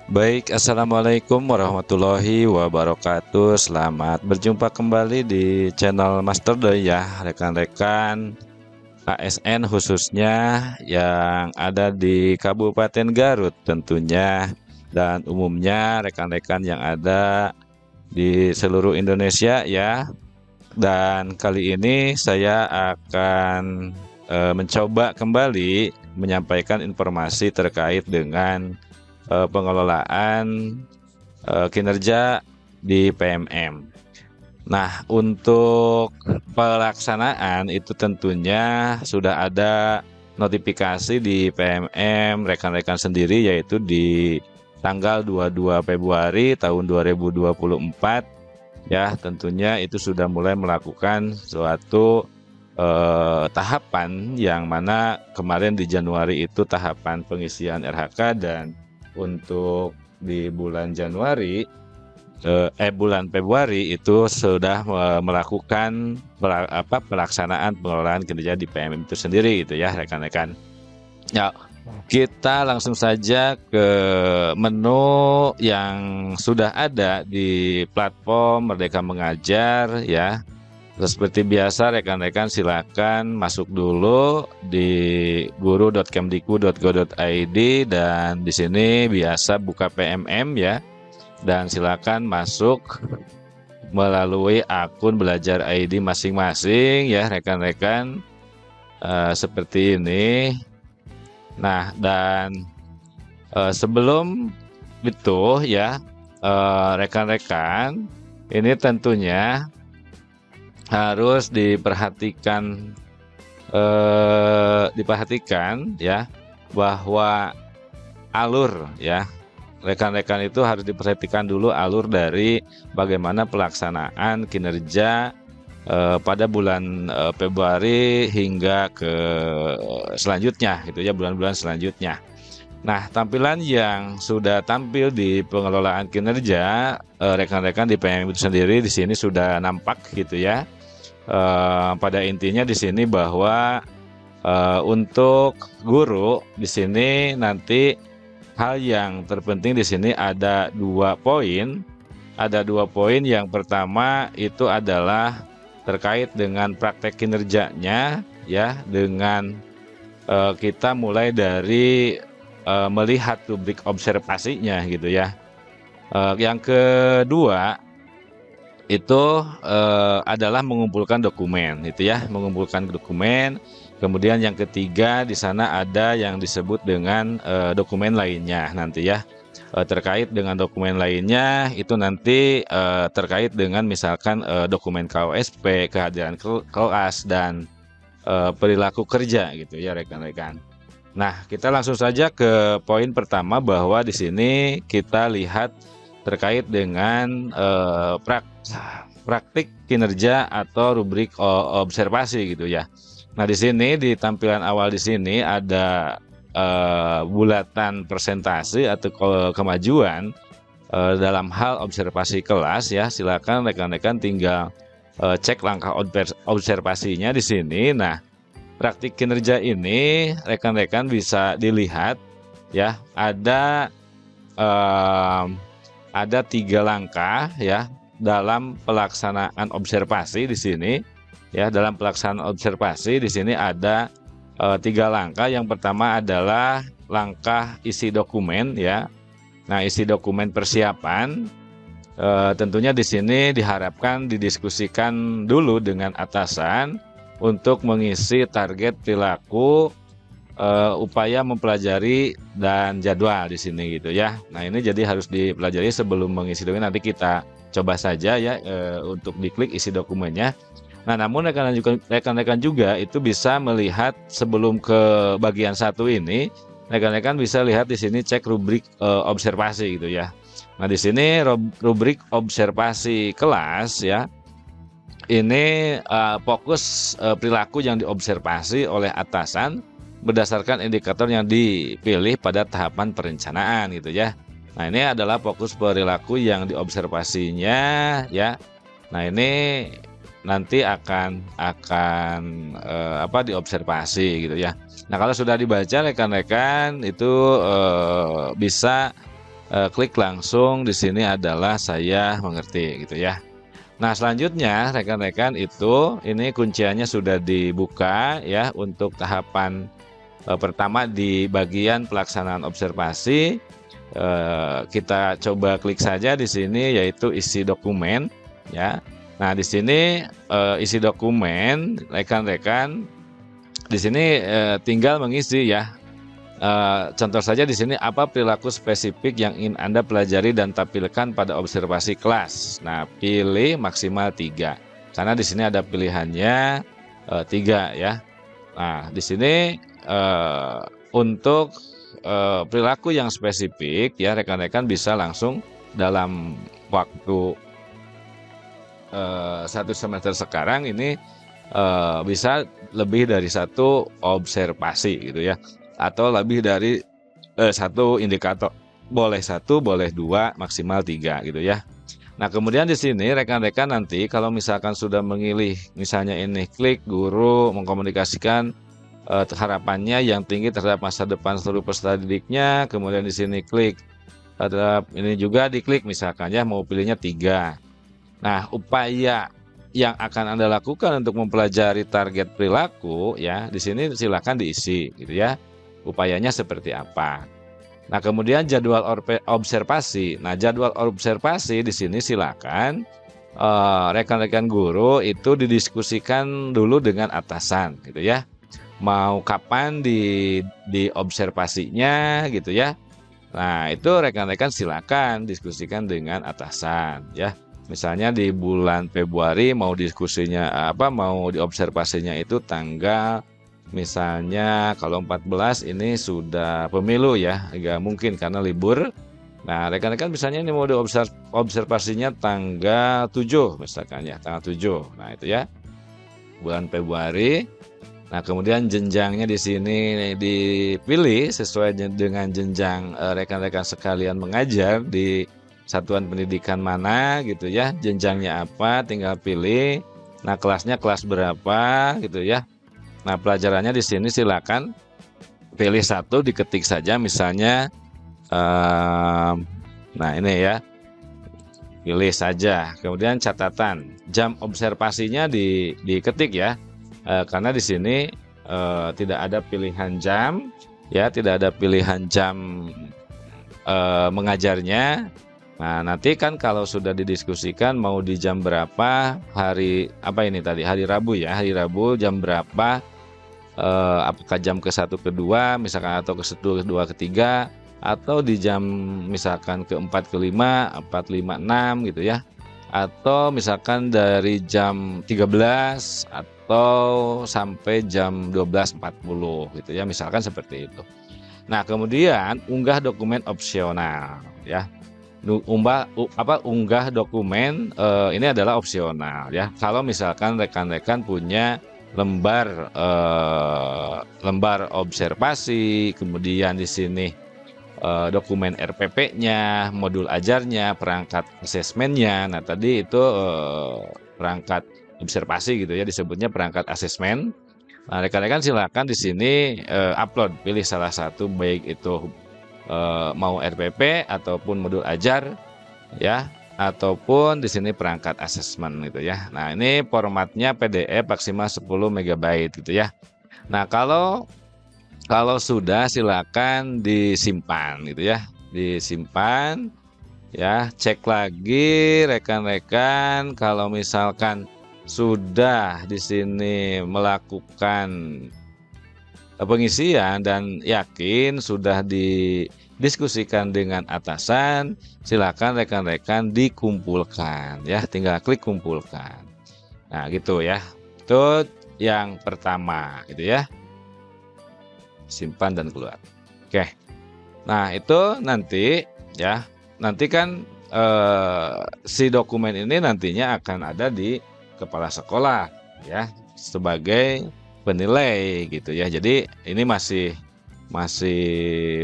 Baik, assalamualaikum warahmatullahi wabarakatuh. Selamat berjumpa kembali di channel Master Doi ya, rekan-rekan ASN khususnya yang ada di Kabupaten Garut tentunya, dan umumnya rekan-rekan yang ada di seluruh Indonesia ya. Dan kali ini saya akan mencoba kembali menyampaikan informasi terkait dengan pengelolaan kinerja di PMM. Nah, untuk pelaksanaan itu tentunya sudah ada notifikasi di PMM rekan-rekan sendiri, yaitu di tanggal 22 Februari tahun 2024 ya. Tentunya itu sudah mulai melakukan suatu tahapan yang mana kemarin di Januari itu tahapan pengisian RHK, dan untuk di bulan Januari bulan Februari itu sudah melakukan pelaksanaan pengelolaan kinerja di PMM itu sendiri gitu ya rekan-rekan. Ya, kita langsung saja ke menu yang sudah ada di platform Merdeka Mengajar ya. Seperti biasa rekan-rekan silakan masuk dulu di guru.kemdikbud.go.id, dan di sini biasa buka PMM ya, dan silakan masuk melalui akun belajar ID masing-masing ya rekan-rekan, seperti ini. Nah, dan sebelum itu ya rekan-rekan, ini tentunya harus diperhatikan ya, bahwa alur ya rekan-rekan itu harus diperhatikan dulu alur dari bagaimana pelaksanaan kinerja pada bulan Februari hingga ke selanjutnya gitu ya, bulan-bulan selanjutnya. Nah, tampilan yang sudah tampil di pengelolaan kinerja rekan-rekan di PMM itu sendiri di sini sudah nampak gitu ya. Pada intinya di sini bahwa untuk guru di sini nanti hal yang terpenting di sini ada 2 poin. Ada 2 poin. Yang pertama itu adalah terkait dengan praktek kinerjanya ya, dengan kita mulai dari melihat rubrik observasinya gitu ya. Yang kedua itu adalah mengumpulkan dokumen itu ya, mengumpulkan dokumen. Kemudian yang ketiga di sana ada yang disebut dengan dokumen lainnya nanti ya. Terkait dengan dokumen lainnya itu nanti terkait dengan misalkan dokumen KOSP, kehadiran kelas, dan perilaku kerja gitu ya rekan-rekan. Nah, kita langsung saja ke poin pertama, bahwa di sini kita lihat terkait dengan praktik kinerja atau rubrik observasi gitu ya. Nah, di sini di tampilan awal di sini ada bulatan presentasi atau kemajuan dalam hal observasi kelas ya. Silakan rekan-rekan tinggal cek langkah observasinya di sini. Nah, praktik kinerja ini rekan-rekan bisa dilihat ya, ada 3 langkah ya dalam pelaksanaan observasi di sini ya. Dalam pelaksanaan observasi di sini ada 3 langkah. Yang pertama adalah langkah isi dokumen ya. Nah, isi dokumen persiapan tentunya di sini diharapkan didiskusikan dulu dengan atasan untuk mengisi target perilaku, upaya mempelajari, dan jadwal di sini gitu ya. Nah, ini jadi harus dipelajari sebelum mengisi dokumen. Nanti kita coba saja ya untuk diklik isi dokumennya. Nah, namun rekan-rekan juga itu bisa melihat sebelum ke bagian 1 ini, rekan-rekan bisa lihat di sini cek rubrik observasi gitu ya. Nah, di sini rubrik observasi kelas ya. Ini fokus perilaku yang diobservasi oleh atasan berdasarkan indikator yang dipilih pada tahapan perencanaan gitu ya. Nah, ini adalah fokus perilaku yang diobservasinya ya. Nah, ini nanti akan diobservasi gitu ya. Nah, kalau sudah dibaca rekan-rekan itu bisa klik langsung di sini adalah saya mengerti gitu ya. Nah, selanjutnya rekan-rekan ini kunciannya sudah dibuka ya untuk tahapan pertama di bagian pelaksanaan observasi. Kita coba klik saja di sini yaitu isi dokumen ya. Nah, di sini isi dokumen rekan-rekan di sini tinggal mengisi ya. Contoh saja di sini apa perilaku spesifik yang ingin Anda pelajari dan tampilkan pada observasi kelas. Nah, pilih maksimal 3. Karena di sini ada pilihannya 3 ya. Nah, di sini untuk perilaku yang spesifik ya rekan-rekan bisa langsung dalam waktu 1 semester sekarang ini bisa lebih dari 1 observasi gitu ya, atau lebih dari 1 indikator. Boleh 1, boleh 2, maksimal 3 gitu ya. Nah, kemudian di sini rekan-rekan nanti kalau misalkan sudah memilih misalnya ini klik guru mengkomunikasikan harapannya yang tinggi terhadap masa depan seluruh peserta didiknya, kemudian di sini klik terhadap ini juga diklik misalkan ya mau pilihnya 3. Nah, upaya yang akan Anda lakukan untuk mempelajari target perilaku ya, di sini silakan diisi gitu ya. Upayanya seperti apa. Nah, kemudian jadwal observasi. Nah, jadwal observasi di sini silakan rekan-rekan guru itu didiskusikan dulu dengan atasan gitu ya. Mau kapan di observasinya gitu ya. Nah, itu rekan-rekan silakan diskusikan dengan atasan ya. Misalnya di bulan Februari mau diskusinya mau diobservasinya itu tanggal misalnya kalau 14 ini sudah pemilu ya, nggak mungkin karena libur. Nah, rekan-rekan misalnya ini mau diobservasinya tanggal 7 misalkan ya, tanggal 7. Nah, itu ya. Bulan Februari. Nah, kemudian jenjangnya di sini dipilih sesuai dengan jenjang rekan-rekan sekalian mengajar di satuan pendidikan mana gitu ya, jenjangnya apa, tinggal pilih. Nah, kelasnya kelas berapa gitu ya. Nah, pelajarannya di sini silakan pilih 1, diketik saja misalnya. Nah, ini ya, pilih saja. Kemudian catatan jam observasinya diketik ya. Karena di sini tidak ada pilihan jam ya, tidak ada pilihan jam mengajarnya. Nah, nanti kan kalau sudah didiskusikan mau di jam berapa hari hari Rabu ya, hari Rabu jam berapa, apakah jam ke-1 ke-2 misalkan atau ke-1 ke-2 ke-3 atau di jam misalkan ke-4 ke-5, 4, 5, 6 gitu ya. Atau misalkan dari jam 13 atau sampai jam 12.40 gitu ya, misalkan seperti itu. Nah, kemudian unggah dokumen opsional ya. Unggah dokumen ini adalah opsional ya. Kalau misalkan rekan-rekan punya lembar observasi, kemudian di sini dokumen RPP-nya, modul ajarnya, perangkat asesmennya. Nah, tadi itu perangkat observasi gitu ya, disebutnya perangkat asesmen. Nah, rekan-rekan silakan di sini upload, pilih salah satu baik itu mau RPP ataupun modul ajar ya, ataupun di sini perangkat asesmen gitu ya. Nah, ini formatnya PDF maksimal 10 MB gitu ya. Nah, kalau sudah silakan disimpan gitu ya. Disimpan ya, cek lagi rekan-rekan kalau misalkan sudah di sini melakukan pengisian dan yakin sudah didiskusikan dengan atasan, silakan rekan-rekan dikumpulkan ya, tinggal klik kumpulkan. Nah, gitu ya. Itu yang pertama gitu ya. Simpan dan keluar. Oke. Nah, itu nanti ya. Nanti kan si dokumen ini nantinya akan ada di kepala sekolah ya sebagai penilai gitu ya. Jadi ini masih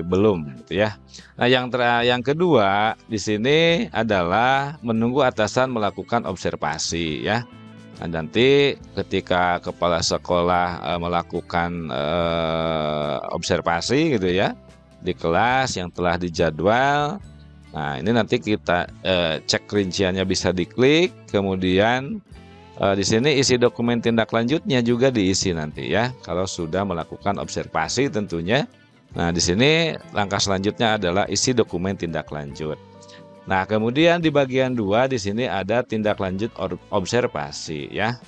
belum gitu ya. Nah, yang kedua di sini adalah menunggu atasan melakukan observasi ya. Nah, nanti ketika kepala sekolah melakukan observasi gitu ya di kelas yang telah dijadwal. Nah, ini nanti kita cek rinciannya bisa diklik, kemudian di sini isi dokumen tindak lanjutnya juga diisi nanti ya, kalau sudah melakukan observasi tentunya. Nah, di sini langkah selanjutnya adalah isi dokumen tindak lanjut. Nah, kemudian di bagian 2 di sini ada tindak lanjut observasi ya.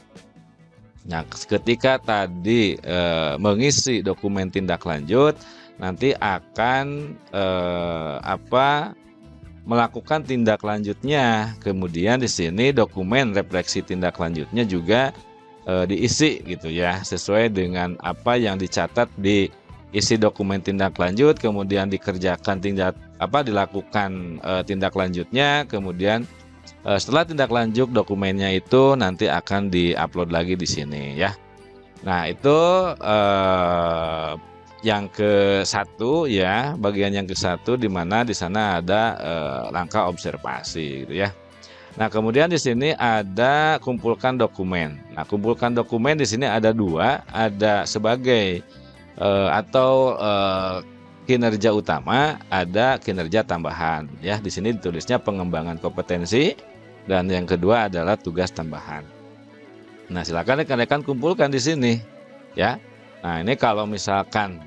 Nah, ketika tadi mengisi dokumen tindak lanjut, nanti akan melakukan tindak lanjutnya. Kemudian di sini dokumen refleksi tindak lanjutnya juga diisi gitu ya, sesuai dengan apa yang dicatat di isi dokumen tindak lanjut, kemudian dikerjakan dilakukan tindak lanjutnya, kemudian setelah tindak lanjut dokumennya itu nanti akan diupload lagi di sini ya. Nah, itu yang ke-1 ya, bagian yang ke-1 di mana di sana ada langkah observasi gitu ya. Nah, kemudian di sini ada kumpulkan dokumen. Nah, kumpulkan dokumen di sini ada 2, ada sebagai kinerja utama, ada kinerja tambahan ya. Di sini ditulisnya pengembangan kompetensi dan yang kedua adalah tugas tambahan. Nah, silakan rekan-rekan kumpulkan di sini ya. Nah, ini kalau misalkan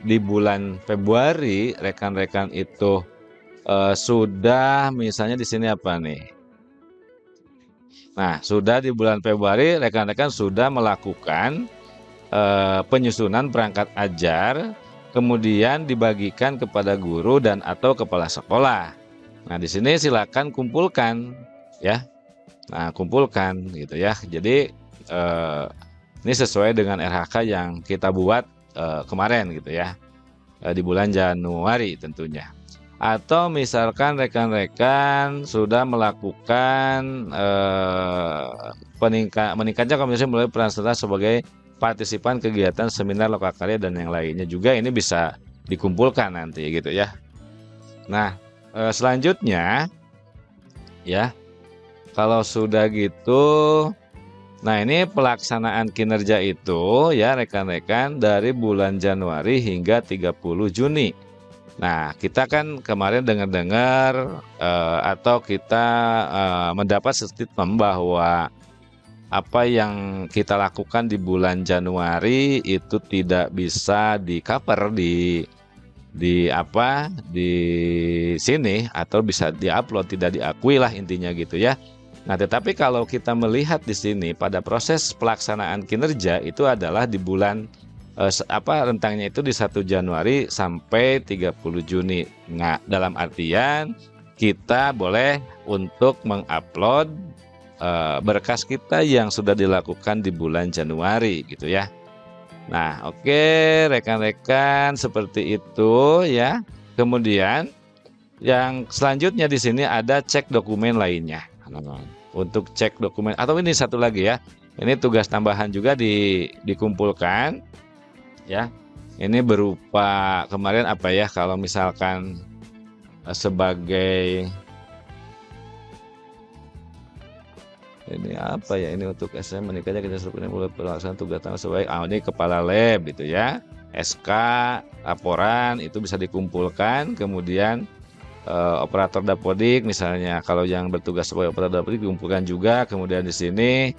di bulan Februari rekan-rekan itu sudah misalnya di sini apa nih? Nah, sudah di bulan Februari rekan-rekan sudah melakukan penyusunan perangkat ajar, kemudian dibagikan kepada guru dan atau kepala sekolah. Nah, di sini silakan kumpulkan ya. Nah, kumpulkan gitu ya. Jadi ini sesuai dengan RHK yang kita buat kemarin gitu ya, di bulan Januari tentunya. Atau misalkan rekan-rekan sudah melakukan meningkatnya kompetensi melalui peran serta sebagai partisipan kegiatan seminar lokakarya dan yang lainnya juga, ini bisa dikumpulkan nanti gitu ya. Nah, selanjutnya ya, kalau sudah gitu, nah ini pelaksanaan kinerja itu ya rekan-rekan dari bulan Januari hingga 30 Juni. Nah, kita kan kemarin dengar-dengar atau kita mendapat statement bahwa apa yang kita lakukan di bulan Januari itu tidak bisa di-cover di sini atau bisa diupload, tidak diakui lah intinya gitu ya. Nah, tetapi kalau kita melihat di sini pada proses pelaksanaan kinerja itu adalah di bulan rentangnya itu di 1 Januari sampai 30 Juni. Nah, dalam artian kita boleh untuk mengupload berkas kita yang sudah dilakukan di bulan Januari gitu ya. Nah, oke rekan-rekan, seperti itu ya. Kemudian yang selanjutnya di sini ada cek dokumen lainnya. Untuk cek dokumen atau ini satu lagi ya. Ini tugas tambahan juga dikumpulkan ya. Ini berupa kemarin apa ya, kalau misalkan sebagai ini apa ya, ini untuk SM menikahnya kita sebutnya mulai pelaksanaan tugas tambahan sebagai ini kepala lab gitu ya, SK laporan itu bisa dikumpulkan. Kemudian operator dapodik misalnya, kalau yang bertugas sebagai operator dapodik dikumpulkan juga. Kemudian di sini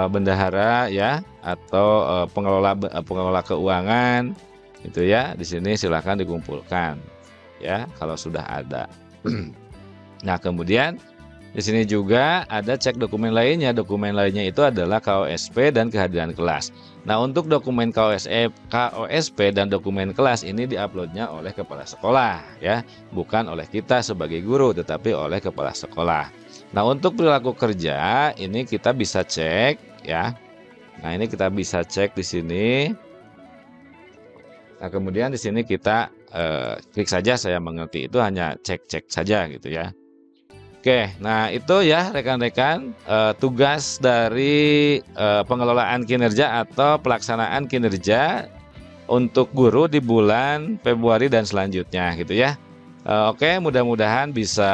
bendahara ya, atau pengelola keuangan itu ya, di sini silahkan dikumpulkan ya kalau sudah ada. Nah, kemudian di sini juga ada cek dokumen lainnya. Dokumen lainnya itu adalah KOSP dan kehadiran kelas. Nah, untuk dokumen KOSP dan dokumen kelas ini diuploadnya oleh kepala sekolah ya, bukan oleh kita sebagai guru, tetapi oleh kepala sekolah. Nah, untuk perilaku kerja ini kita bisa cek ya. Nah, ini kita bisa cek di sini. Nah, kemudian di sini kita klik saja saya mengerti, itu hanya cek-cek saja gitu ya. Oke, nah itu ya rekan-rekan tugas dari pengelolaan kinerja atau pelaksanaan kinerja untuk guru di bulan Februari dan selanjutnya gitu ya. Oke, mudah-mudahan bisa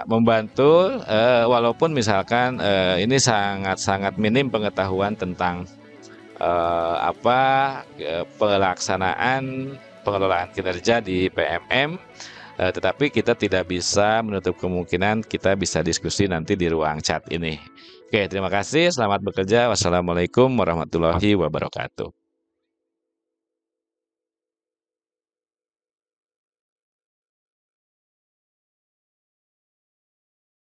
membantu walaupun misalkan ini sangat-sangat minim pengetahuan tentang pelaksanaan pengelolaan kinerja di PMM. Tetapi kita tidak bisa menutup kemungkinan kita bisa diskusi nanti di ruang chat ini. Oke, terima kasih. Selamat bekerja. Wassalamualaikum warahmatullahi wabarakatuh.